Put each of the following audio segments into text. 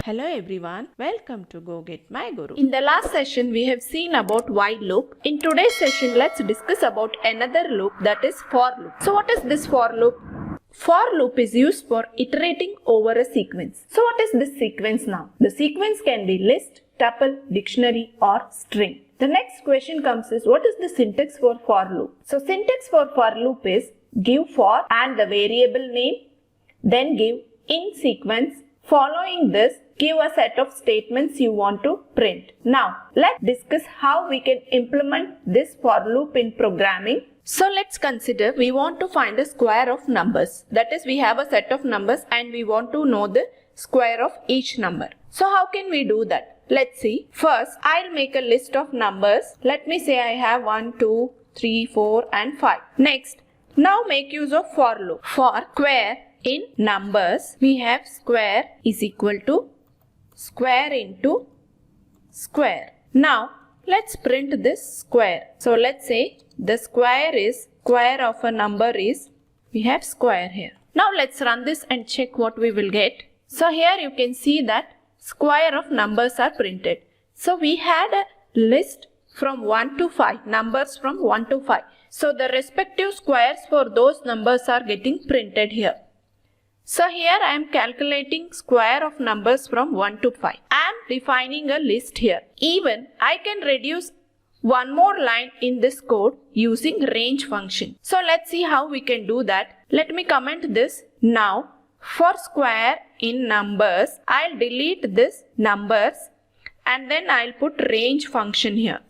Hello everyone, welcome to Go Get My Guru. In the last session we have seen about while loop. In today's session let's discuss about another loop, that is for loop. So what is this for loop? For loop is used for iterating over a sequence. So what is this sequence now? The sequence can be list, tuple, dictionary or string. The next question comes is, what is the syntax for loop? So syntax for loop is give for and the variable name, then give in sequence. Following this, give a set of statements you want to print. Now, let's discuss how we can implement this for loop in programming. So let's consider we want to find the square of numbers. That is, we have a set of numbers and we want to know the square of each number. So how can we do that? Let's see. First, I'll make a list of numbers. Let me say I have 1, 2, 3, 4 and 5. Next, now make use of for loop. For square in numbers, we have square is equal to square into square. Now, let's print this square. So, let's say the square of a number is, we have square here. Now, let's run this and check what we will get. So, here you can see that square of numbers are printed. So, we had a list from 1 to 5, numbers from 1 to 5. So, the respective squares for those numbers are getting printed here. So here I am calculating square of numbers from 1 to 5. I am defining a list here. Even I can reduce one more line in this code using range function. So let's see how we can do that. Let me comment this. Now for square in numbers, I'll delete this numbers and then I'll put range function here.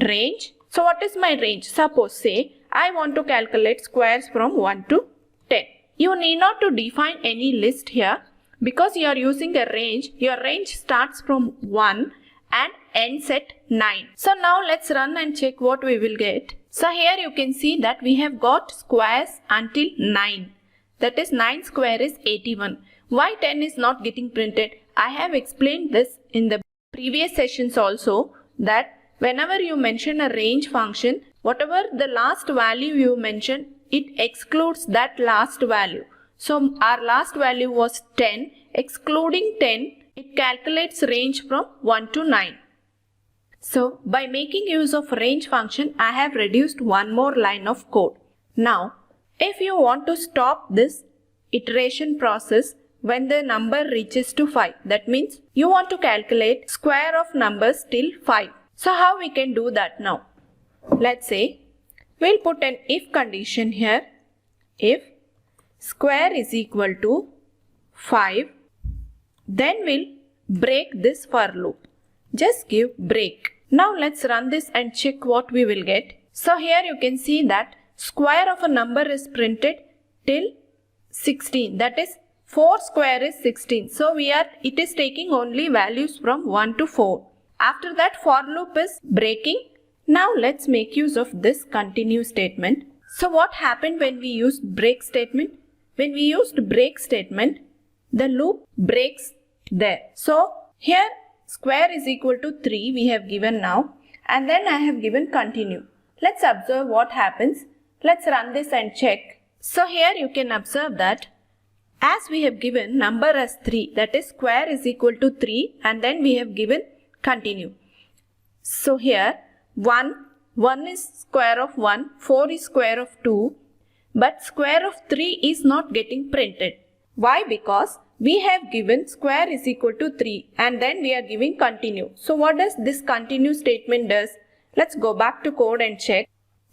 Range. So what is my range? Suppose say I want to calculate squares from 1 to 10. You need not to define any list here because you are using a range. Your range starts from 1 and ends at 9. So now let's run and check what we will get. So here you can see that we have got squares until 9. That is 9 square is 81. Why 10 is not getting printed? I have explained this in the previous sessions also, that whenever you mention a range function, whatever the last value you mention, it excludes that last value. So our last value was 10. Excluding 10, it calculates range from 1 to 9. So by making use of range function, I have reduced one more line of code. Now, if you want to stop this iteration process when the number reaches to 5, that means you want to calculate square of numbers till 5. So how we can do that now? Let's say we'll put an if condition here. If square is equal to 5, then we'll break this for loop. Just give break. Now let's run this and check what we will get. So here you can see that square of a number is printed till 16. That is 4 square is 16. So it is taking only values from 1 to 4. After that for loop is breaking. Now let's make use of this continue statement. So what happened when we used break statement? When we used break statement, the loop breaks there. So here square is equal to 3 we have given now, and then I have given continue. Let's observe what happens. Let's run this and check. So here you can observe that as we have given number as 3, that is square is equal to 3, and then we have given continue. So here 1 is square of 1, 4 is square of 2, but square of 3 is not getting printed. Why? Because we have given square is equal to 3 and then we are giving continue. So what does this continue statement does? Let's go back to code and check.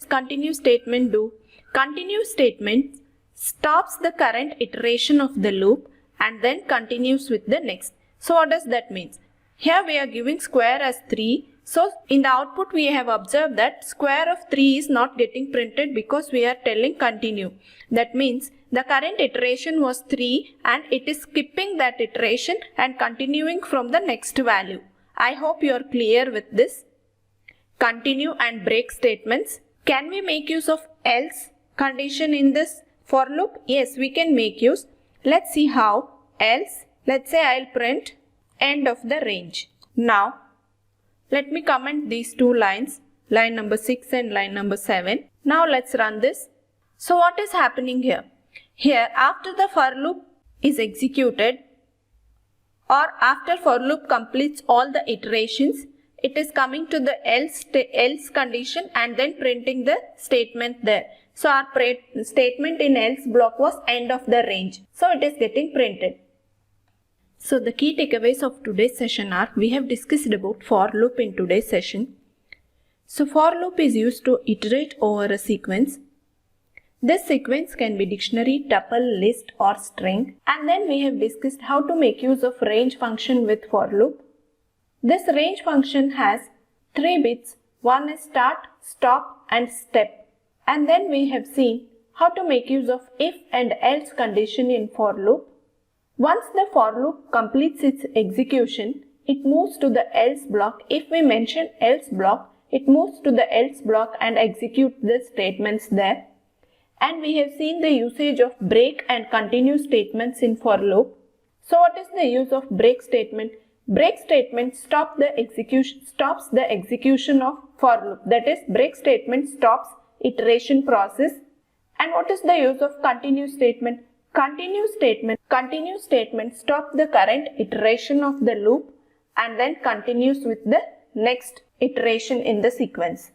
Continue statement do? Continue statement stops the current iteration of the loop and then continues with the next. So what does that mean? Here we are giving square as 3. So in the output we have observed that square of 3 is not getting printed because we are telling continue. That means the current iteration was 3 and it is skipping that iteration and continuing from the next value. I hope you are clear with this. Continue and break statements. Can we make use of else condition in this for loop? Yes, we can make use. Let's see how. Else, let's say I'll print end of the range. Now let me comment these two lines, line number 6 and line number 7. Now let's run this. So what is happening here? Here after the for loop is executed, or after for loop completes all the iterations, it is coming to the else condition and then printing the statement there. So our statement in else block was end of the range. So it is getting printed. So the key takeaways of today's session are, we have discussed about for loop in today's session. So for loop is used to iterate over a sequence. This sequence can be dictionary, tuple, list or string. And then we have discussed how to make use of range function with for loop. This range function has 3 bits. One is start, stop and step. And then we have seen how to make use of if and else condition in for loop. Once the for loop completes its execution, it moves to the else block. If we mention else block, it moves to the else block and executes the statements there. And we have seen the usage of break and continue statements in for loop. So what is the use of break statement? Break statement stops the execution of for loop. That is, break statement stops iteration process. And what is the use of continue statement? Continue statement stops the current iteration of the loop and then continues with the next iteration in the sequence.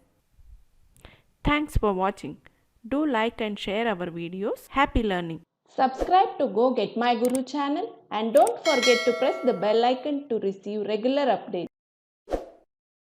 Thanks for watching. Do like and share our videos. Happy learning. Subscribe to Go Get My Guru channel and don't forget to press the bell icon to receive regular updates.